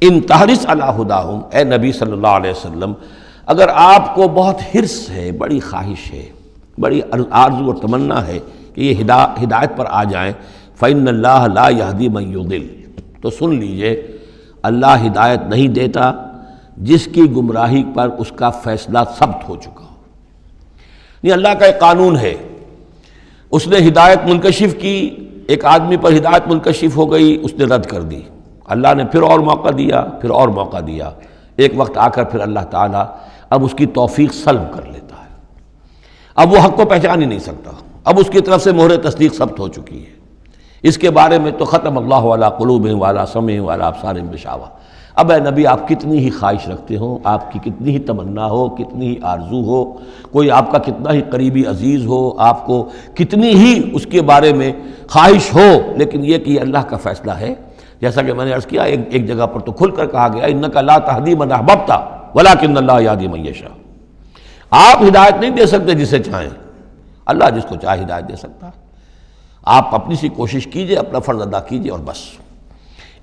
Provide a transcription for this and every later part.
ان تحرس علی ہداہم، اے نبی صلی اللہ علیہ وسلم، اگر آپ کو بہت حرص ہے، بڑی خواہش ہے، بڑی آرزو اور تمنا ہے کہ یہ ہدایت پر آ جائیں، فإن اللہ لا یہدی من یضل، تو سن لیجئے اللہ ہدایت نہیں دیتا جس کی گمراہی پر اس کا فیصلہ ثبت ہو چکا ہو۔ یہ اللہ کا ایک قانون ہے، اس نے ہدایت منکشف کی، ایک آدمی پر ہدایت منکشف ہو گئی، اس نے رد کر دی، اللہ نے پھر اور موقع دیا، پھر اور موقع دیا، ایک وقت آ کر پھر اللہ تعالیٰ اب اس کی توفیق سلب کر لیتا ہے، اب وہ حق کو پہچان ہی نہیں سکتا، اب اس کی طرف سے مہر تصدیق ثبت ہو چکی ہے۔ اس کے بارے میں تو ختم اللہ علی قلوبہم وعلی سمعہم وعلی ابصارہم غشاوہ۔ اب اے نبی آپ کتنی ہی خواہش رکھتے ہو، آپ کی کتنی ہی تمنا ہو، کتنی ہی آرزو ہو، کوئی آپ کا کتنا ہی قریبی عزیز ہو، آپ کو کتنی ہی اس کے بارے میں خواہش ہو، لیکن یہ کہ یہ اللہ کا فیصلہ ہے، جیسا کہ میں نے عرض کیا ایک جگہ پر تو کھل کر کہا گیا انک لا تہدی من احببت ولکن اللہ یہدی من یشاء، آپ ہدایت نہیں دے سکتے جسے چاہیں، اللہ جس کو چاہے ہدایت دے سکتا ہے، آپ اپنی سی کوشش کیجئے، اپنا فرض ادا کیجئے اور بس۔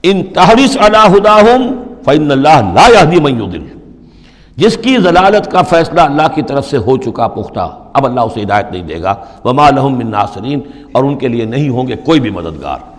ان تحرس علی ہداہم فإن اللہ لا یہدی من یضل، جس کی ضلالت کا فیصلہ اللہ کی طرف سے ہو چکا پختہ، اب اللہ اسے ہدایت نہیں دے گا، وما لہم من ناصرین، اور ان کے لیے نہیں ہوں گے کوئی بھی مددگار۔